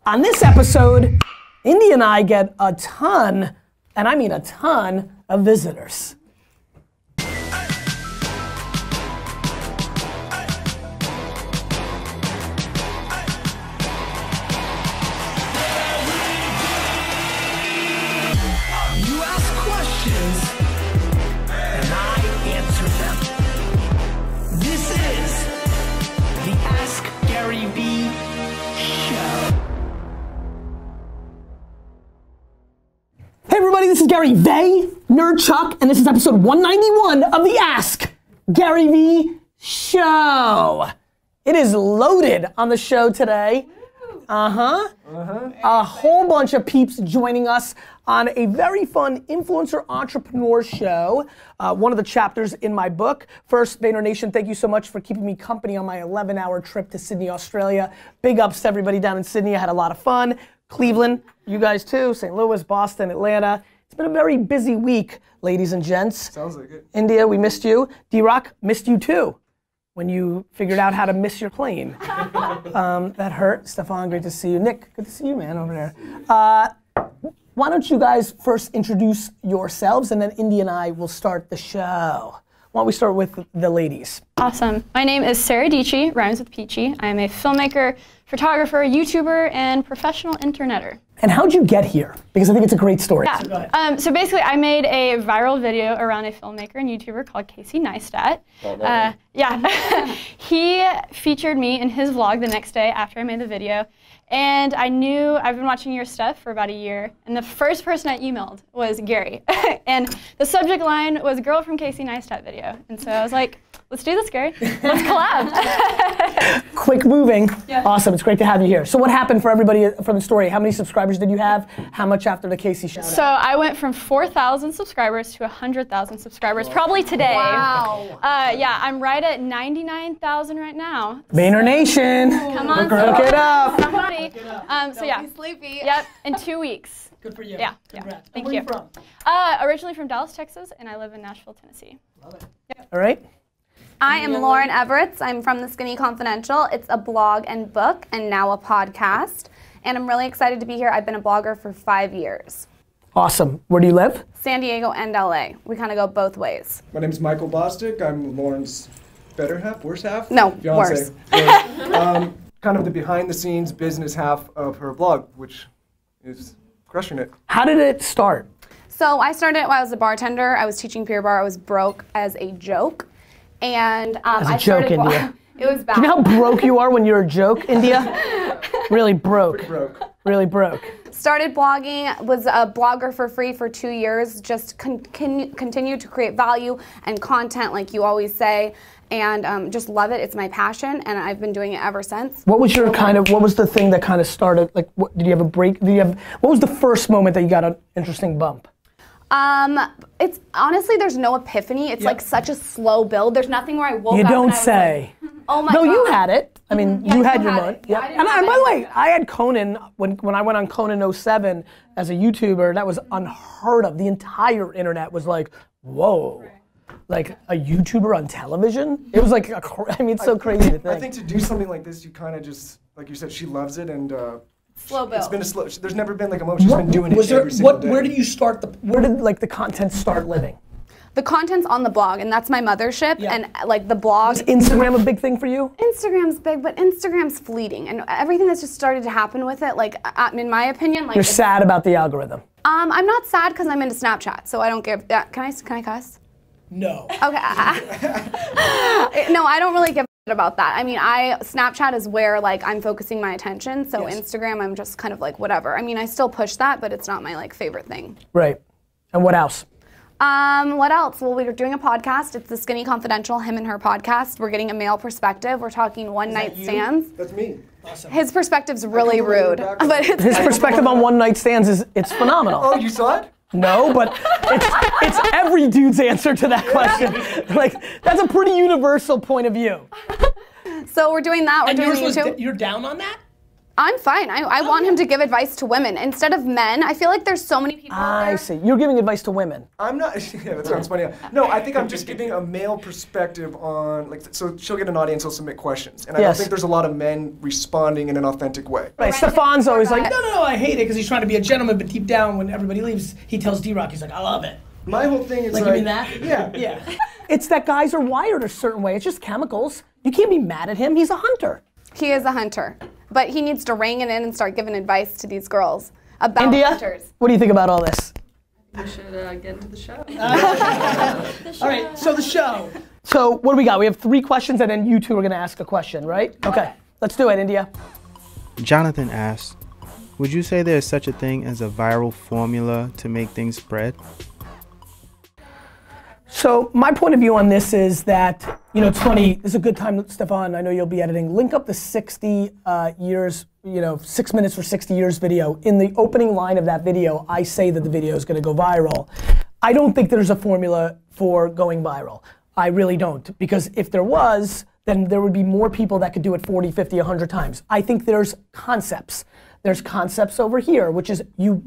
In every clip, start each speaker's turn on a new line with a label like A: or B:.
A: On this episode, Indy and I get a ton, and I mean a ton, of visitors. This is GaryVee, Nerd Chuck, and this is episode 191 of the Ask GaryVee Show. It is loaded on the show today. A whole bunch of peeps joining us on a very fun influencer entrepreneur show. One of the chapters in my book. First, Vayner Nation, thank you so much for keeping me company on my 11-hour trip to Sydney, Australia. Big ups to everybody down in Sydney. I had a lot of fun. Cleveland, you guys too. St. Louis, Boston, Atlanta. It's been a very busy week, ladies and gents.
B: Sounds like it.
A: India, we missed you. D-Rock, missed you too, when you figured out how to miss your plane. That hurt. Stefan, great to see you. Nick, good to see you, man, over there. Why don't you guys first introduce yourselves, and then Indy and I will start the show. Why don't we start with the ladies?
C: Awesome. My name is Sarah Dici, rhymes with Peachy. I am a filmmaker, photographer, YouTuber, and professional internetter.
A: And how'd you get here? Because I think it's a great story.
C: Yeah.
A: So go ahead.
C: So basically, I made a viral video around a filmmaker and YouTuber called Casey Neistat. Yeah. He featured me in his vlog the next day after I made the video. And I knew I've been watching your stuff for about a year. And the first person I emailed was Gary. And the subject line was girl from Casey Neistat video. And so I was like, let's do this, Gary. Let's collab.
A: Quick moving.
C: Yeah.
A: Awesome. It's great to have you here. So what happened for everybody from the story? How many subscribers did you have? How much after the Casey shout out?
C: So I went from 4,000 subscribers to 100,000 subscribers, probably today.
D: Wow.
C: Yeah, I'm right at 99,000 right now.
A: Vayner Nation.
C: Come on,
A: Look it up.
C: somebody. So yeah.
D: Be sleepy.
C: Yep, in 2 weeks.
A: Good for you.
C: Yeah.
A: Congrats.
C: Thank
A: Where
C: you.
A: Are you from?
C: Originally from Dallas, Texas, and I live in Nashville, Tennessee.
A: Love it. Yep. All right.
D: I am Lauren Everett. I'm from The Skinny Confidential. It's a blog and book and now a podcast. And I'm really excited to be here. I've been a blogger for 5 years.
A: Awesome. Where do you live?
D: San Diego and LA. We kind of go both ways.
B: My name's Michael Bostic. I'm Lauren's better half, worse half?
D: No,
B: Fiance.
D: worse.
B: Kind of the behind the scenes business half of her blog, which is crushing it.
A: How did it start?
D: So I started when I was a bartender. I was teaching beer bar. I was broke as a joke. And
A: As a joke, India.
D: It was bad.
A: Do you know how broke you are when you're a joke, India? Really broke.
B: Pretty broke.
A: Really broke.
D: Started blogging, was a blogger for free for 2 years, just continued to create value and content like you always say, and just love it. It's my passion, and I've been doing it ever since.
A: What was your what was the thing that kind of started, like, did you have a break? What was the first moment that you got an interesting bump?
D: It's honestly, there's no epiphany. It's like such a slow build. There's nothing where I woke up
A: You don't
D: and I was
A: say.
D: like, oh my
A: No,
D: God.
A: you had it. I mean,
D: Yeah,
A: you had your
D: had
A: moment.
D: it. Yeah, I didn't
A: And
D: have
A: by the
D: any
A: way,
D: of that.
A: I had Conan, when I went on Conan 07 as a YouTuber, that was unheard of. The entire internet was like, whoa. Like a YouTuber on television? It was like, I mean, it's so crazy to think.
B: I think to do something like this, you kind of just, like you said, she loves it, and
D: Slow build.
B: it's been a slow, there's never been like a moment she's been doing it every single day.
A: Where did you start where did like the content start living?
D: The content's on the blog, and that's my mothership,
A: Yeah.
D: and like the blog.
A: Was Instagram a big thing for you?
D: Instagram's big, but Instagram's fleeting, and everything that's just started to happen with it, like in my opinion, like
A: You're sad about the algorithm.
D: I'm not sad because I'm into Snapchat, so I don't give. Can I cuss?
A: No.
D: Okay. No, I don't really give a about that. I mean, Snapchat is where like I'm focusing my attention. So
A: Yes.
D: Instagram, I'm just kind of like whatever. I mean, I still push that, but it's not my like favorite thing.
A: Right. And what else?
D: What else? Well, we're doing a podcast. It's the Skinny Confidential, him and her podcast. We're getting a male perspective. We're talking one night stands.
B: That's me.
A: Awesome.
D: His perspective's really rude, but it's
A: His perspective on one night stands it's phenomenal.
B: Oh, you saw it?
A: No, but it's every dude's answer to that question. Like, that's a pretty universal point of view.
D: so we're doing that. We're doing YouTube.
A: You're down on that?
D: I'm fine. I want him to give advice to women instead of men. I feel like there's so many people out there.
A: I see. You're giving advice to women.
B: I'm not. Yeah, that sounds funny. No, I think I'm just giving a male perspective on, like, so she'll get an audience, she'll submit questions, and I don't think there's a lot of men responding in an authentic way.
A: Right. Stefan's always like, no, I hate it because he's trying to be a gentleman, but deep down, when everybody leaves, he tells D-Rock, he's like, I love it.
B: My whole thing is
A: like, you mean that?
B: Yeah.
A: Yeah. It's that guys are wired a certain way. It's just chemicals. You can't be mad at him. He's a hunter.
D: He is a hunter, but he needs to rein it in and start giving advice to these girls about hunters.
A: What do you think about all this?
E: We should get into the show.
A: All right, so the show. So what do we got? We have 3 questions, and then you two are going to ask a question, right? Okay, let's do it, India.
F: Jonathan asks, would you say there's such a thing as a viral formula to make things spread?
A: So my point of view on this is that, you know, it's funny, this is a good time, Stefan, I know you'll be editing, link up the 60 years, 6 minutes for 60 years video. In the opening line of that video, I say that the video is gonna go viral. I don't think there's a formula for going viral. I really don't, because if there was, then there would be more people that could do it 40, 50, 100 times. I think there's concepts. There's concepts over here, which is you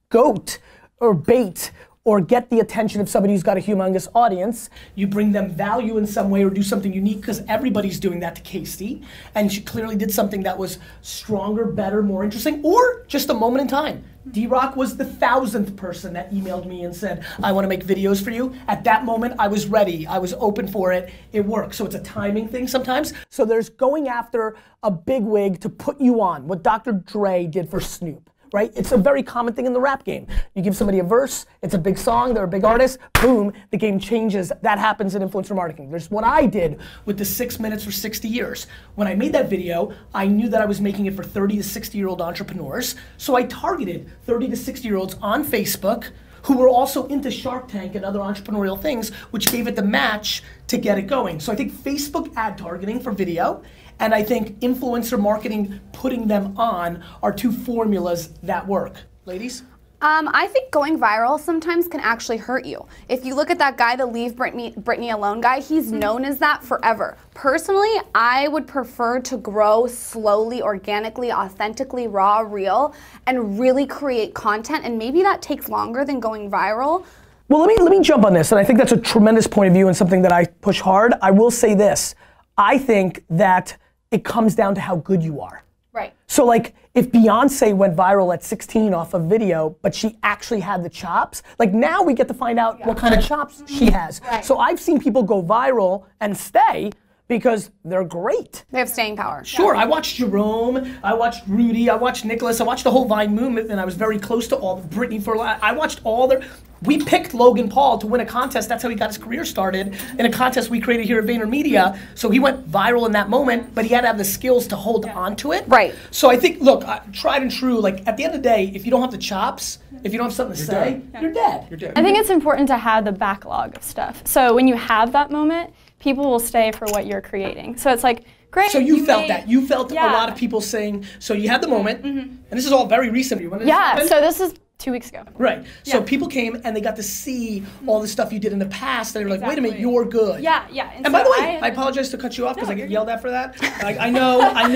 A: goat or bait or get the attention of somebody who's got a humongous audience. You bring them value in some way or do something unique, because everybody's doing that to Casey, and she clearly did something that was stronger, better, more interesting, or just a moment in time. D-Rock was the 1,000th person that emailed me and said, I want to make videos for you. At that moment, I was ready. I was open for it. It worked. So it's a timing thing sometimes. So there's going after a big wig to put you on, what Dr. Dre did for Snoop. Right? It's a very common thing in the rap game. You give somebody a verse, it's a big song, they're a big artist, boom, the game changes. That happens in influencer marketing. There's what I did with the 6 minutes for 60 years. When I made that video, I knew that I was making it for 30 to 60-year-old entrepreneurs, so I targeted 30 to 60-year-olds on Facebook who were also into Shark Tank and other entrepreneurial things, which gave it the match to get it going. So I think Facebook ad targeting for video, and I think influencer marketing, putting them on, are 2 formulas that work. Ladies?
D: I think going viral sometimes can actually hurt you. If you look at that guy, the Leave Britney Alone guy, he's known as that forever. Personally, I would prefer to grow slowly, organically, authentically, raw, real, and really create content, and maybe that takes longer than going viral.
A: Well, let me jump on this, and I think that's a tremendous point of view and something that I push hard. I will say this, I think that it comes down to how good you are.
D: Right.
A: So like, if Beyonce went viral at 16 off a video, but she actually had the chops, like now we get to find out what kind of chops she has.
D: Right.
A: So I've seen people go viral and stay because they're great.
D: They have staying power.
A: Sure, I watched Jerome, I watched Rudy, I watched Nicholas, I watched the whole Vine movement, and I was very close to all, Britney for a lot. I watched all their, we picked Logan Paul to win a contest, that's how he got his career started, in a contest we created here at VaynerMedia, so he went viral in that moment, but he had to have the skills to hold on to it.
D: Right.
A: So I think, look, tried and true, like at the end of the day, if you don't have the chops, if you don't have something to say, you're dead.
B: You're dead.
C: I think it's important to have the backlog of stuff. So when you have that moment, people will stay for what you're creating. So it's like, great.
A: So you felt that. You felt a lot of people saying, so you had the moment, and this is all very recent.
C: So this is 2 weeks ago.
A: Right. So people came and they got to see all the stuff you did in the past, and they were like, wait a minute, you're good.
C: Yeah.
A: And by the way, I apologize to cut you off because I get yelled at for that. I know. I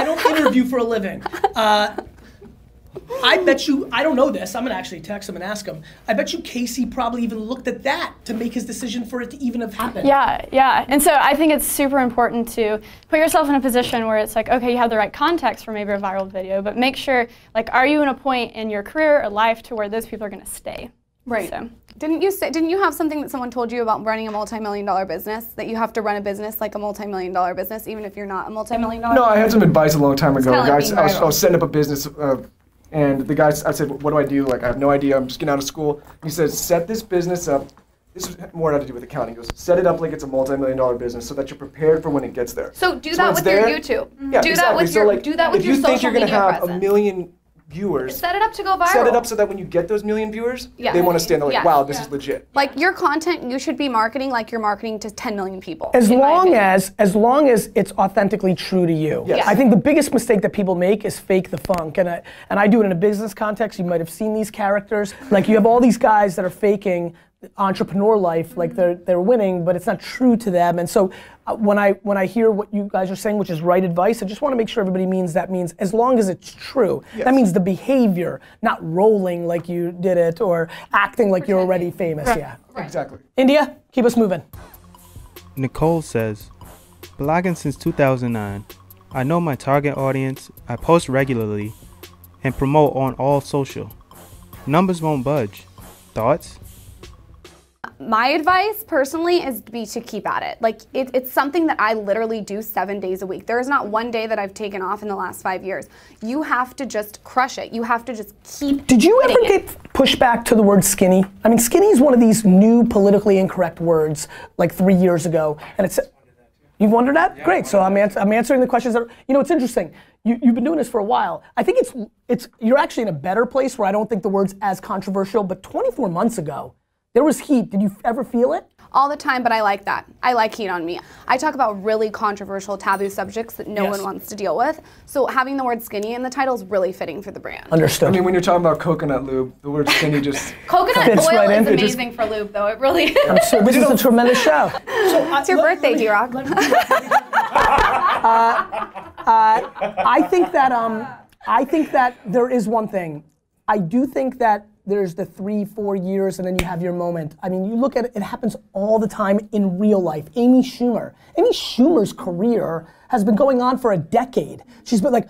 A: don't interview for a living. I bet you, I don't know this, I'm gonna actually text him and ask him. I bet you Casey probably even looked at that to make his decision for it to even have happened.
C: Yeah. And so I think it's super important to put yourself in a position where it's like, okay, you have the right context for maybe a viral video, but make sure, like, are you in a point in your career or life to where those people are gonna stay?
D: Right.
C: So.
D: Didn't you have something that someone told you about running a multi-million-dollar business? That you have to run a business like a multi-million-dollar business, even if you're not a multi-million-dollar
B: No, I had some advice a long time ago.
D: Like
B: I was setting up a business, and the guy, I said, what do I do? Like, I have no idea, I'm just getting out of school. He says, set this business up. This is more had to do with accounting. He goes, set it up like it's a multi-million-dollar business so that you're prepared for when it gets there.
D: So do that with your YouTube.
B: Yeah,
D: do
B: exactly.
D: that with your do that with your social media presence.
B: If you think you're going to have a million viewers,
D: set it up to go viral.
B: Set it up so that when you get those million viewers, they want to stand there like, wow, this is legit.
D: Like your content, you should be marketing like you're marketing to 10 million people.
A: As long as it's authentically true to you.
B: Yes.
A: I think the biggest mistake that people make is fake the funk, and I do it in a business context. You might have seen these characters. Like you have all these guys that are faking entrepreneur life, like they're winning, but it's not true to them. And so when I hear what you guys are saying, which is right advice, I just want to make sure everybody means as long as it's true. Yes. That means the behavior, not rolling like you did it or acting like you're already famous. Right. Yeah.
B: Right. Exactly.
A: India, keep us moving.
F: Nicole says, blogging since 2009. I know my target audience. I post regularly and promote on all social. Numbers won't budge. Thoughts?
D: My advice personally is to keep at it. Like it's something that I literally do 7 days a week. There is not one day that I've taken off in the last 5 years. You have to just crush it. You have to just keep.
A: Did you ever get pushback to the word skinny? I mean, skinny is one of these new politically incorrect words like 3 years ago, and it's. You've wondered that? Yeah, great. So I'm answering the questions that it's interesting. You've been doing this for a while. I think you're actually in a better place where I don't think the word's as controversial. But 24 months ago, there was heat. Did you ever feel it?
D: All the time, but I like that. I like heat on me. I talk about really controversial, taboo subjects that no one wants to deal with. So having the word skinny in the title is really fitting for the brand.
A: Understood.
B: I mean, when you're talking about coconut lube, the word skinny just...
D: Coconut oil is amazing for lube, though. It really is.
A: I'm sure this is a tremendous show.
D: It's your birthday, D-Rock.
A: I think that there is one thing. I do think that there's the 3-4 years and then you have your moment. I mean, you look at it, it happens all the time in real life. Amy Schumer's career has been going on for a decade. She's been like,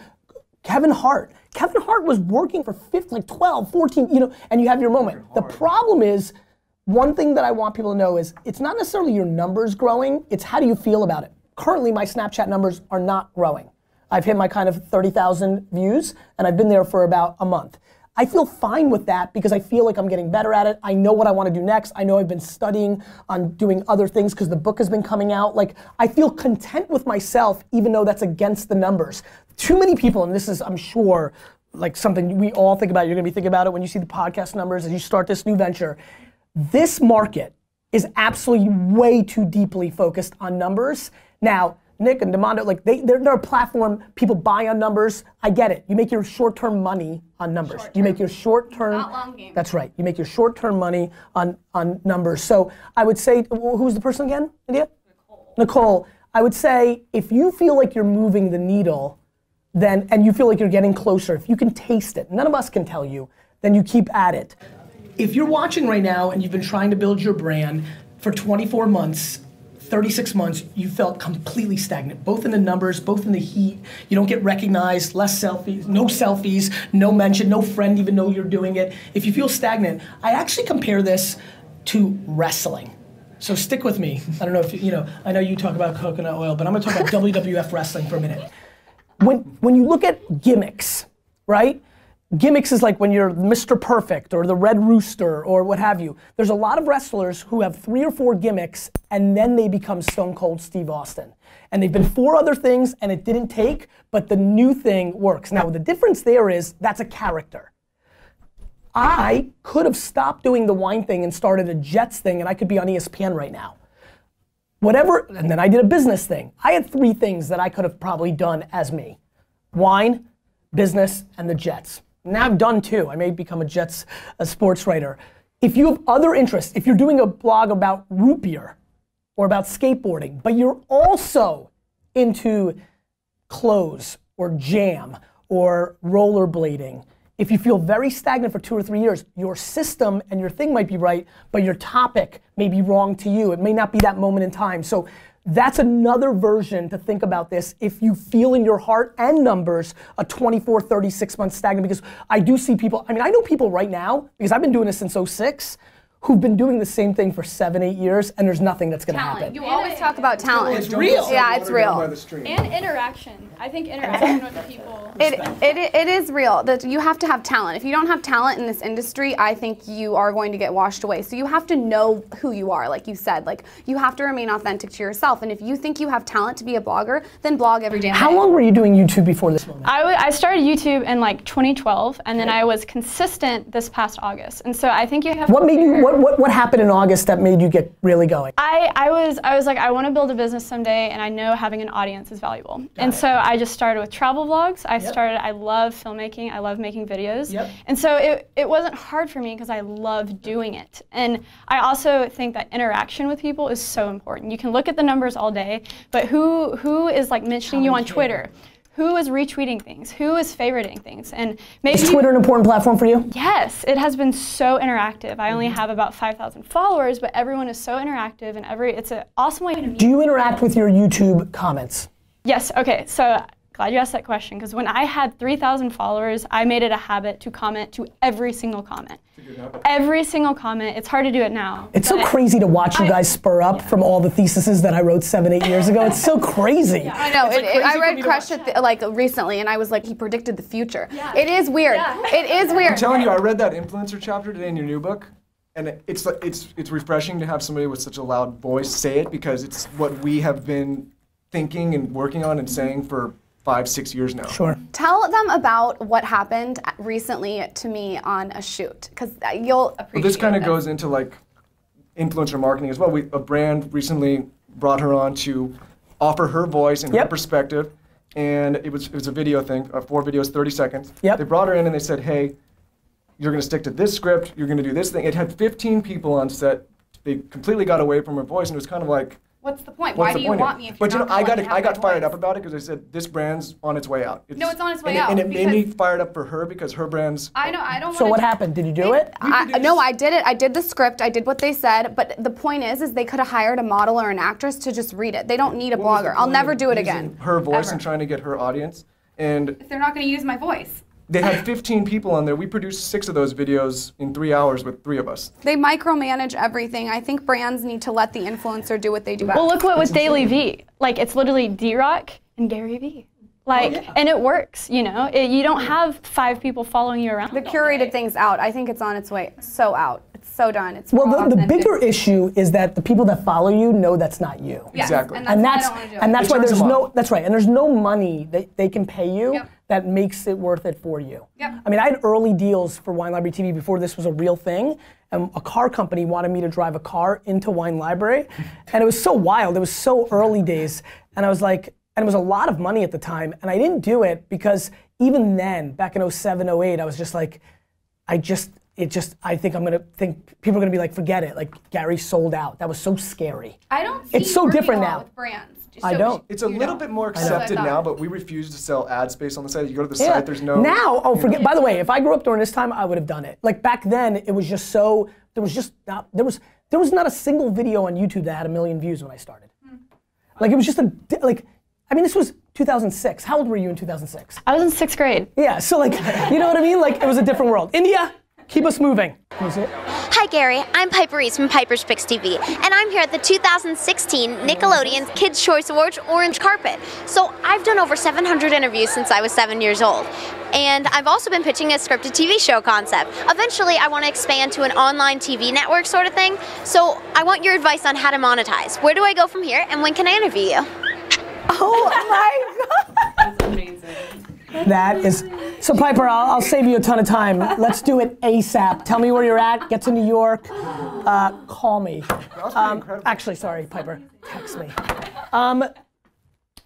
A: Kevin Hart was working for 12, 14, and you have your moment. The problem is, one thing that I want people to know is, it's not necessarily your numbers growing, it's how do you feel about it. Currently, my Snapchat numbers are not growing. I've hit my kind of 30,000 views, and I've been there for about a month. I feel fine with that because I feel like I'm getting better at it. I know what I want to do next. I know I've been studying on doing other things because the book has been coming out. Like, I feel content with myself even though that's against the numbers. Too many people, and this is, I'm sure, like something we all think about, you're going to be thinking about it when you see the podcast numbers as you start this new venture. This market is absolutely way too deeply focused on numbers. Now, Nick and Demondo, like they're a platform, people buy on numbers. I get it. You make your short-term money on numbers. You make your short-term,
D: not long game.
A: That's right. You make your short-term money on numbers. So I would say, who's the person again, India? Nicole. I would say if you feel like you're moving the needle, then, and you feel like you're getting closer, if you can taste it, none of us can tell you, then you keep at it. If you're watching right now and you've been trying to build your brand for 24 months, 36 months, you felt completely stagnant, both in the numbers, both in the heat. You don't get recognized, less selfies, no mention, no friend even know you're doing it. If you feel stagnant, I actually compare this to wrestling. So stick with me. I don't know if I know you talk about coconut oil, but I'm gonna talk about WWF wrestling for a minute. When you look at gimmicks, right? Gimmicks is like when you're Mr. Perfect or the Red Rooster or what have you. There's a lot of wrestlers who have 3 or 4 gimmicks and then they become Stone Cold Steve Austin. And they've been 4 other things and it didn't take, but the new thing works. Now the difference there is that's a character. I could have stopped doing the wine thing and started a Jets thing and I could be on ESPN right now. Whatever, and then I did a business thing. I had 3 things that I could have probably done as me. Wine, business, and the Jets. Now I've done 2. I may become a sports writer. If you have other interests, if you're doing a blog about root beer or about skateboarding, but you're also into clothes or jam or rollerblading, if you feel very stagnant for 2 or 3 years, your system and your thing might be right, but your topic may be wrong to you. It may not be that moment in time. So that's another version to think about this if you feel in your heart and numbers a 24, 36 month stagnant, because I do see people, I know people right now, because I've been doing this since 06, who've been doing the same thing for 7, 8 years, and there's nothing that's gonna happen.
D: You always talk about talent.
A: It's real.
D: Yeah, it's real.
C: And interaction. I think interaction with people.
D: It is real. That you have to have talent. If you don't have talent in this industry, I think you are going to get washed away. So you have to know who you are, like you said. Like, you have to remain authentic to yourself. And if you think you have talent to be a blogger, then blog every damn day.
A: How long were you doing YouTube before this moment?
C: I started YouTube in like 2012, and then I was consistent this past August. And so I think you have
A: What what happened in August that made you get really going?
C: I was like, I want to build a business someday, and I know having an audience is valuable. So I just started with travel vlogs. I love filmmaking. I love making videos. And so it wasn't hard for me because I love doing it. And I also think that interaction with people is so important. You can look at the numbers all day, but who is like mentioning you on Twitter? Who is retweeting things? Who is favoriting things? And maybe
A: is Twitter an important platform for you?
C: Yes, it has been so interactive. I only have about 5,000 followers, but everyone is so interactive, and it's an awesome way to meet.
A: Do you interact with your YouTube comments?
C: Yes. Okay. So glad you asked that question, because when I had 3,000 followers, I made it a habit to comment to every single comment. Every single comment. It's hard to do it now.
A: It's so crazy to watch you guys spur up from all the theses that I wrote 7-8 years ago. It's so crazy.
D: I know. I read Crush It like recently, and I was like, he predicted the future. It is weird. It is weird.
B: I'm telling you, I read that influencer chapter today in your new book, and it's refreshing to have somebody with such a loud voice say it, because it's what we have been thinking and working on and saying for 5-6 years now.
A: Sure.
D: Tell them about what happened recently to me on a shoot, because you'll appreciate
B: this kind of goes into like influencer marketing as well. A brand recently brought her on to offer her voice and her perspective, and it was a video thing, 4 videos, 30 seconds. They brought her in and they said, hey, you're going to stick to this script, you're going to do this thing. It had 15 people on set. They completely got away from her voice, and it was kind of like,
D: what's the point? Why do you want me if you're not
B: I got fired up about it, because I said this brand's on its way out.
D: No, it's on its way out.
B: And it made me fired up for her, because her brand's.
D: I know. I don't.
A: So what happened? Did you do it?
D: No, I did it. I did the script. I did what they said. But the point is they could have hired a model or an actress to just read it. They don't need a blogger. I'll never do it again.
B: Her voice and trying to get her audience, and
D: if they're not going to use my voice.
B: They had 15 people on there. We produced 6 of those videos in 3 hours with 3 of us.
D: They micromanage everything. I think brands need to let the influencer do what they do best.
C: Well, look what with GaryVee. Like, it's literally D-Rock and GaryVee. Like, and it works, you know? You don't have 5 people following you around.
D: The curated thing's out. I think it's on its way. So out. It's so done. It's
A: well, the bigger issue is that the people that follow you know that's not you.
D: Yes,
B: exactly.
D: And that's
A: why there's no. That's right. And there's no money that they can pay you that makes it worth it for you. I mean, I had early deals for Wine Library TV before this was a real thing, and a car company wanted me to drive a car into Wine Library, and it was so wild. It was so early days, and I was like. And it was a lot of money at the time, and I didn't do it because even then, back in 07, 08, I was just like, I think people are gonna be like, forget it, like Gary sold out. That was so scary.
D: I don't see
A: it's so different now
D: with brands. So
A: I don't.
B: It's a little bit more accepted now, but we refuse to sell ad space on the site. You go to the site, there's no.
A: Now, forget. By the way, if I grew up during this time, I would have done it. Like back then, it was just so. There was not a single video on YouTube that had 1 million views when I started. Like it was just I mean, this was 2006. How old were you in 2006?
C: I was in 6th grade.
A: Yeah, so like, you know what I mean? Like, it was a different world. India, keep us moving. Can you see it?
G: Hi Gary, I'm Piper Reese from Piper's Picks TV, and I'm here at the 2016 Nickelodeon Kids' Choice Awards Orange Carpet. So I've done over 700 interviews since I was 7 years old. And I've also been pitching a scripted TV show concept. Eventually, I want to expand to an online TV network sort of thing. So I want your advice on how to monetize. Where do I go from here, and when can I interview you?
A: Oh my God!
E: That's amazing.
A: That is, so Piper, I'll save you a ton of time. Let's do it ASAP. Tell me where you're at, get to New York, call me. Actually, sorry, Piper, text me.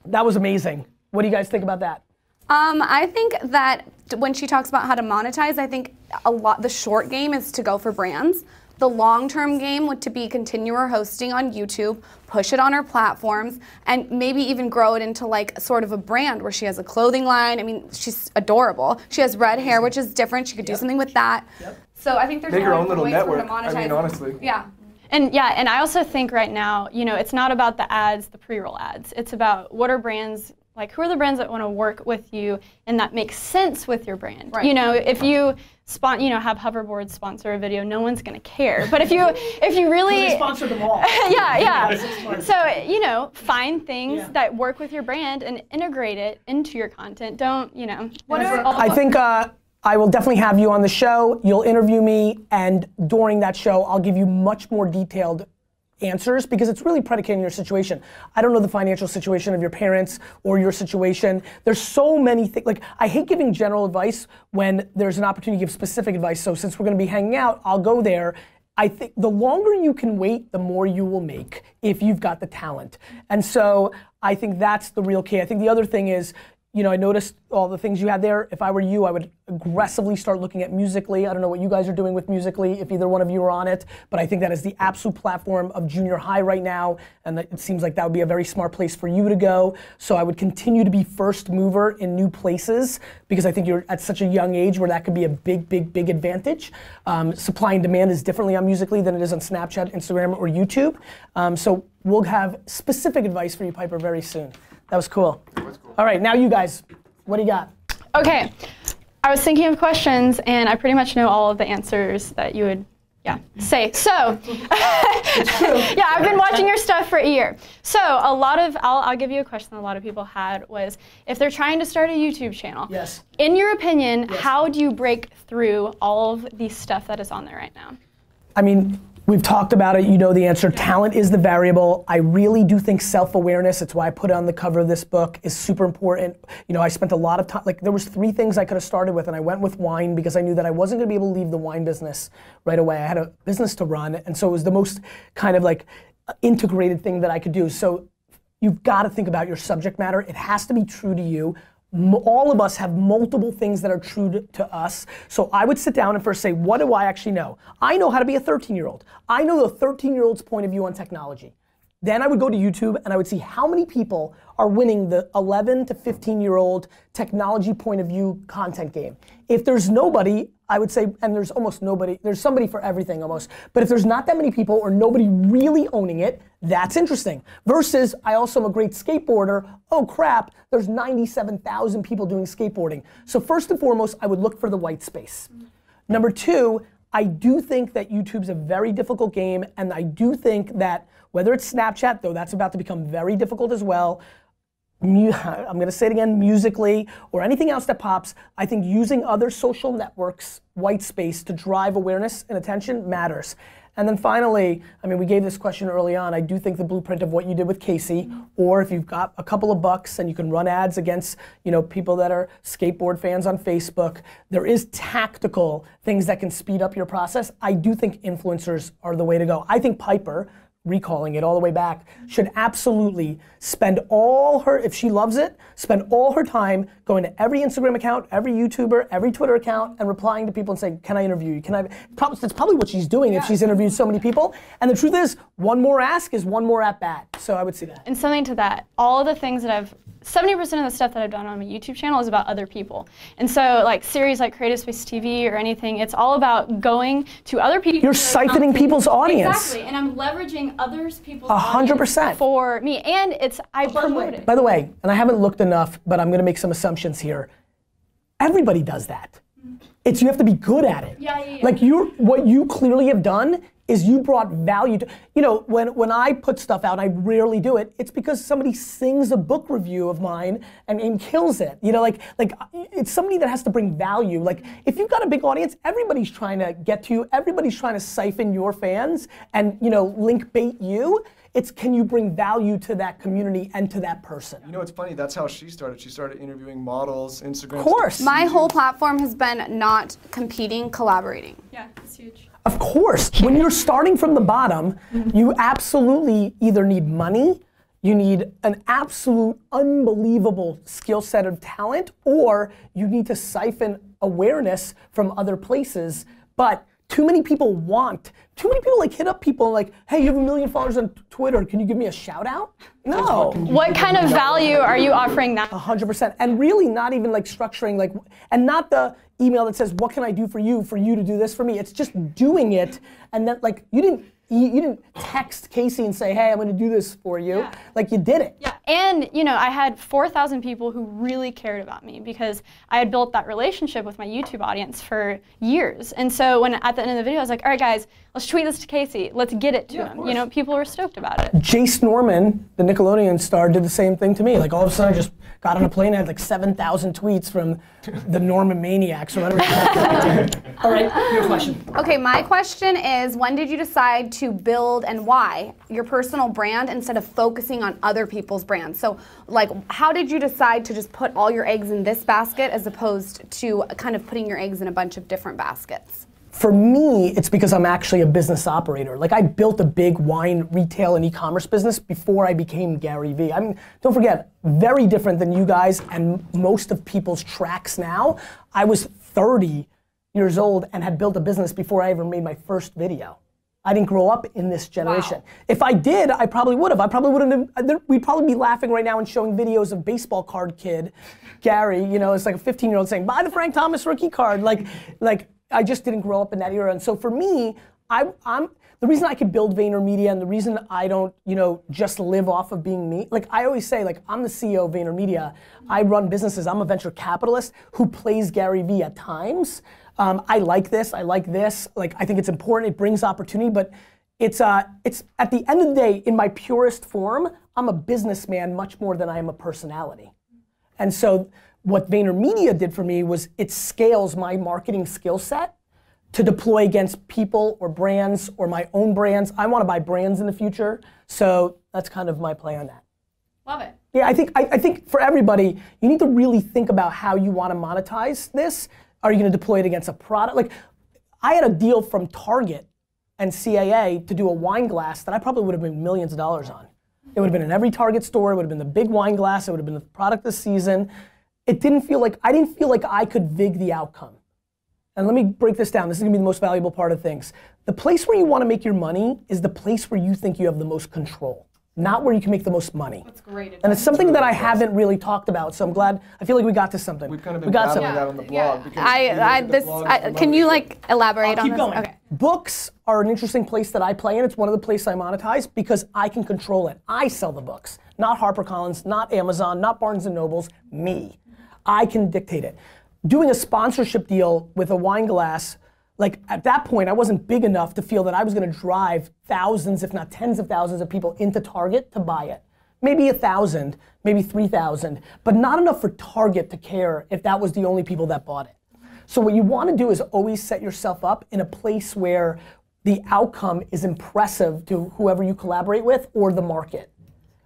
A: That was amazing. What do you guys think about that?
D: I think that when she talks about how to monetize, I think the short game is to go for brands. The long-term game would to be continue her hosting on YouTube, push it on her platforms, and maybe even grow it into like sort of a brand where she has a clothing line. I mean, she's adorable. She has red hair, which is different. She could do something with that. So I think there's
B: make her own little
D: ways
B: network.
D: For her to monetize.
B: I mean, honestly.
D: Yeah.
C: And I also think right now, you know, it's not about the ads, the pre-roll ads. It's about what are brands, like who are the brands that want to work with you and that makes sense with your brand.
D: Right.
C: You know, if you have hoverboards sponsor a video, no one's gonna care. But if you really
A: sponsor them all.
C: yeah. So you know, find things that work with your brand and integrate it into your content. Don't
A: I think I will definitely have you on the show. You'll interview me, and during that show, I'll give you much more detailed answers because it's really predicated on your situation. I don't know the financial situation of your parents or your situation. There's so many things. Like, I hate giving general advice when there's an opportunity to give specific advice. So since we're going to be hanging out, I'll go there. I think the longer you can wait, the more you will make if you've got the talent. And so I think that's the real key. I think the other thing is, you know, I noticed all the things you had there. If I were you, I would aggressively start looking at Musical.ly. I don't know what you guys are doing with Musical.ly, if either one of you are on it, but I think that is the absolute platform of junior high right now, and it seems like that would be a very smart place for you to go. So I would continue to be first mover in new places, because I think you're at such a young age where that could be a big, big, big advantage. Supply and demand is differently on Musical.ly than it is on Snapchat, Instagram, or YouTube. So we'll have specific advice for you, Piper, very soon. That was cool. All right, now you guys, what do you got?
C: Okay, I was thinking of questions, and I pretty much know all of the answers that you would, say. So, yeah, I've been watching your stuff for a year. So a lot of, I'll give you a question that a lot of people had was, if they're trying to start a YouTube channel,
A: yes.
C: In your opinion,
A: yes.
C: How do you break through all of the stuff that is on there right now?
A: I mean, we've talked about it, you know the answer. Talent is the variable. I really do think self-awareness, it's why I put it on the cover of this book, is super important. You know, I spent a lot of time, like there was 3 things I could have started with, and I went with wine because I knew that I wasn't gonna be able to leave the wine business right away. I had a business to run, and so it was the most kind of like integrated thing that I could do. So you've gotta think about your subject matter. It has to be true to you. All of us have multiple things that are true to us. So I would sit down and first say, what do I actually know? I know how to be a 13-year-old. I know the 13-year-old's point of view on technology. Then I would go to YouTube and I would see how many people are winning the 11 to 15-year-old technology point of view content game. If there's nobody, I would say, and there's almost nobody, there's somebody for everything almost, but if there's not that many people or nobody really owning it, that's interesting. Versus, I also am a great skateboarder, oh crap, there's 97,000 people doing skateboarding. So first and foremost, I would look for the white space. Number 2, I do think that YouTube's a very difficult game, and I do think that whether it's Snapchat, though that's about to become very difficult as well, I'm gonna say it again, Musical.ly, or anything else that pops, I think using other social networks, white space, to drive awareness and attention matters. And then finally, I mean, we gave this question early on, I do think the blueprint of what you did with Casey, or if you've got a couple of bucks and you can run ads against, you know, people that are skateboard fans on Facebook, there is tactical things that can speed up your process. I do think influencers are the way to go. I think Piper, recalling it all the way back, should absolutely spend all her, if she loves it, spend all her time going to every Instagram account, every YouTuber, every Twitter account, and replying to people and saying, can I interview you? Can I? That's probably what she's doing if she's interviewed so many people. And the truth is, one more ask is one more at bat. So I would see that.
C: And something to that, all of the things that 70% of the stuff that I've done on my YouTube channel is about other people. And so like series like Creative Space TV or anything, it's all about going to other people.
A: You're siphoning people's audience.
C: Exactly, and I'm leveraging others people's
A: 100%
C: audience for me. And I promote it.
A: By the way, and I haven't looked enough, but I'm gonna make some assumptions here. Everybody does that. It's, you have to be good at it.
C: Yeah.
A: Like what you clearly have done is you brought value to, you know, when I put stuff out, I rarely do it, it's because somebody sings a book review of mine and kills it. You know, like it's somebody that has to bring value. Like if you've got a big audience, everybody's trying to get to you, everybody's trying to siphon your fans and, you know, link bait you. It's, can you bring value to that community and to that person?
B: You know, it's funny, that's how she started. She started interviewing models, Instagram.
A: Of course.
D: My whole platform has been not competing, collaborating.
C: Yeah, it's huge.
A: Of course, when you're starting from the bottom, you absolutely either need money, you need an absolute unbelievable skill set of talent, or you need to siphon awareness from other places. But too many people like hit up people like, hey, you have 1 million followers on Twitter, can you give me a shout out? No.
C: What kind of value are you offering now?
A: 100%, and really not even like structuring like, and not the email that says, what can I do for you to do this for me? It's just doing it, and then like, you didn't text Casey and say, hey, I'm gonna do this for you. Yeah. Like you did it.
C: Yeah, and you know, I had 4,000 people who really cared about me because I had built that relationship with my YouTube audience for years. And so when at the end of the video, I was like, all right guys, let's tweet this to Casey. Let's get it to him. You know, people were stoked about it.
A: Jace Norman, the Nickelodeon star, did the same thing to me. Like all of a sudden I just got on a plane and had like 7,000 tweets from the Norman Maniacs or whatever. All right, your question.
D: Okay, my question is, when did you decide to build, and why, your personal brand instead of focusing on other people's brands? So like, how did you decide to just put all your eggs in this basket as opposed to kind of putting your eggs in a bunch of different baskets?
A: For me, it's because I'm actually a business operator. Like I built a big wine retail and e-commerce business before I became GaryVee. I mean, don't forget, very different than you guys and most of people's tracks now. I was 30 years old and had built a business before I ever made my first video. I didn't grow up in this generation. Wow. If I did, I probably would have. I probably wouldn't have, we'd probably be laughing right now and showing videos of baseball card kid, Gary, you know, it's like a 15-year-old saying, buy the Frank Thomas rookie card. Like I just didn't grow up in that era. And so for me, I'm the reason I could build VaynerMedia and the reason I don't, you know, just live off of being me, like I always say, like I'm the CEO of VaynerMedia. I run businesses. I'm a venture capitalist who plays GaryVee at times. I like this, like I think it's important, it brings opportunity, but it's at the end of the day, in my purest form, I'm a businessman much more than I am a personality. And so what VaynerMedia did for me was it scales my marketing skill set to deploy against people or brands or my own brands. I want to buy brands in the future, so that's kind of my play on that.
C: Love it.
A: Yeah, I think for everybody, you need to really think about how you want to monetize this. Are you going to deploy it against a product? Like, I had a deal from Target and CAA to do a wine glass that I probably would have been millions of dollars on. It would have been in every Target store. It would have been the big wine glass. It would have been the product this season. I didn't feel like I could vig the outcome. And let me break this down. This is going to be the most valuable part of things. The place where you want to make your money is the place where you think you have the most control, not where you can make the most money.
E: That's great.
A: And it's something that I haven't really talked about, so I'm glad, I feel like we got to something.
B: We've kind of been battling that on the blog.
D: Yeah. Can you like elaborate on
A: keep
D: this?
A: going.
D: Okay.
A: Books are an interesting place that I play in. It's one of the places I monetize because I can control it. I sell the books, not HarperCollins, not Amazon, not Barnes & Nobles, me. I can dictate it. Doing a sponsorship deal with a wine glass, like at that point, I wasn't big enough to feel that I was gonna drive thousands, if not tens of thousands of people into Target to buy it. Maybe 1,000, maybe 3,000, but not enough for Target to care if that was the only people that bought it. So what you wanna do is always set yourself up in a place where the outcome is impressive to whoever you collaborate with or the market.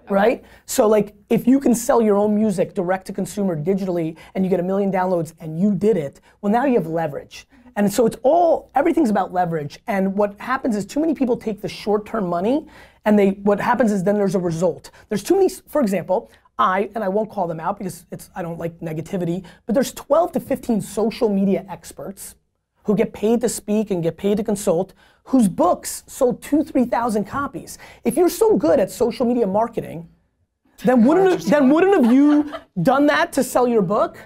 A: Right? So like if you can sell your own music direct to consumer digitally and you get 1 million downloads and you did it, well now you have leverage. And so everything's about leverage. And what happens is too many people take the short-term money and what happens is then there's a result. There's too many, for example, I won't call them out because I don't like negativity, but there's 12 to 15 social media experts who get paid to speak and get paid to consult, whose books sold 2,000 to 3,000 copies. If you're so good at social media marketing, then wouldn't have you done that to sell your book?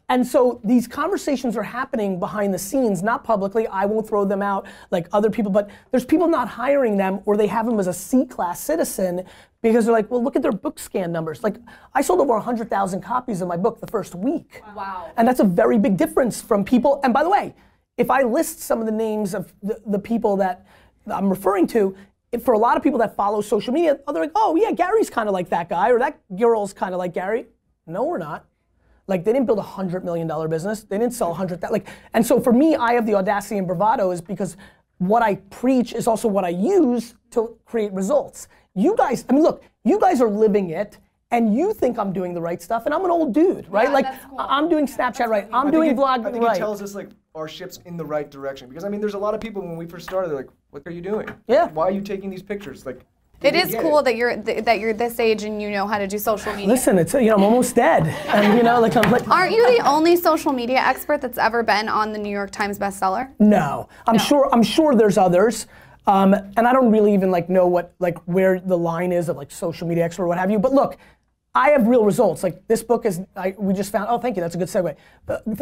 A: And so these conversations are happening behind the scenes, not publicly. I won't throw them out like other people, but there's people not hiring them or they have them as a C-class citizen because they're like, well, look at their book scan numbers. Like, I sold over 100,000 copies of my book the first week.
E: Wow.
A: And that's a very big difference from people, and by the way, if I list some of the names of the people that I'm referring to, for a lot of people that follow social media, they're like, oh yeah, Gary's kind of like that guy, or that girl's kind of like Gary. No, we're not. Like, they didn't build a $100 million business. They didn't sell 100,000, like, and so for me, I have the audacity and bravado is because what I preach is also what I use to create results. You guys, I mean, look, you guys are living it, and you think I'm doing the right stuff, and I'm an old dude, right?
E: Yeah,
A: like,
E: cool.
A: I'm doing Snapchat right, I'm doing vlog right.
B: I think it tells us like our ship's in the right direction. Because I mean, there's a lot of people when we first started, they're like, what are you doing?
A: Yeah.
B: Why are you taking these pictures? Like,
D: It is cool that you're this age and you know how to do social media.
A: Listen, it's, you know, I'm almost dead, and you know, like I'm like.
D: Aren't you the only social media expert that's ever been on the New York Times bestseller?
A: No, I'm sure there's others, and I don't really even like know what where the line is of like social media expert or what have you. But look, I have real results. Like this book is, we just found. Oh, thank you. That's a good segue.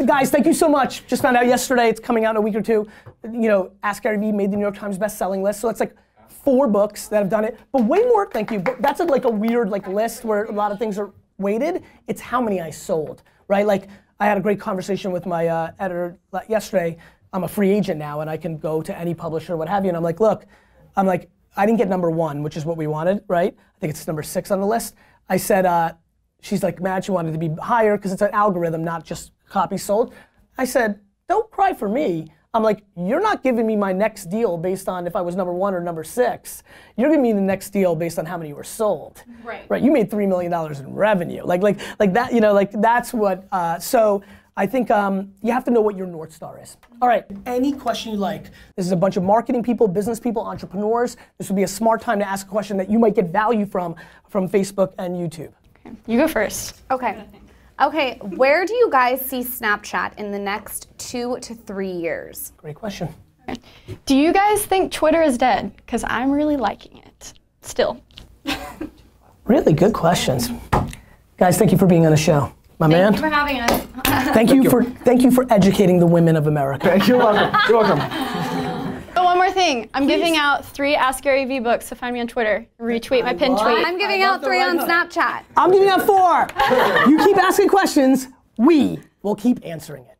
A: Guys, thank you so much. Just found out yesterday. It's coming out in a week or two. You know, Ask GaryVee made the New York Times best-selling list. So it's like 4 books that have done it, but way more, thank you. But that's like a weird like list where a lot of things are weighted. It's how many I sold, right? Like I had a great conversation with my editor yesterday. I'm a free agent now and I can go to any publisher, what have you. And I'm like, look, I didn't get number 1, which is what we wanted, right? I think it's number 6 on the list. I said, she's like, Matt, you wanted to be higher because it's an algorithm, not just copies sold. I said, don't cry for me. I'm like, you're not giving me my next deal based on if I was number 1 or number 6. You're giving me the next deal based on how many were sold. Right. Right. You made $3 million in revenue. Like that, you know, like that's what, so I think you have to know what your North Star is. All right, any question you like. This is a bunch of marketing people, business people, entrepreneurs. This would be a smart time to ask a question that you might get value from Facebook and YouTube.
C: Okay. You go first.
D: Okay. Okay, where do you guys see Snapchat in the next 2 to 3 years?
A: Great question.
C: Do you guys think Twitter is dead? Because I'm really liking it still.
A: Really good questions. Guys, thank you for being on the show. My man.
C: Thank you for having us.
A: Thank you for educating the women of America.
B: You're welcome. You're welcome.
C: Oh, one more thing. I'm giving out 3 Ask GaryVee books, so find me on Twitter. Retweet my pinned tweet.
D: I'm giving out 3 on Snapchat.
A: I'm giving out 4. You keep asking questions, we will keep answering it.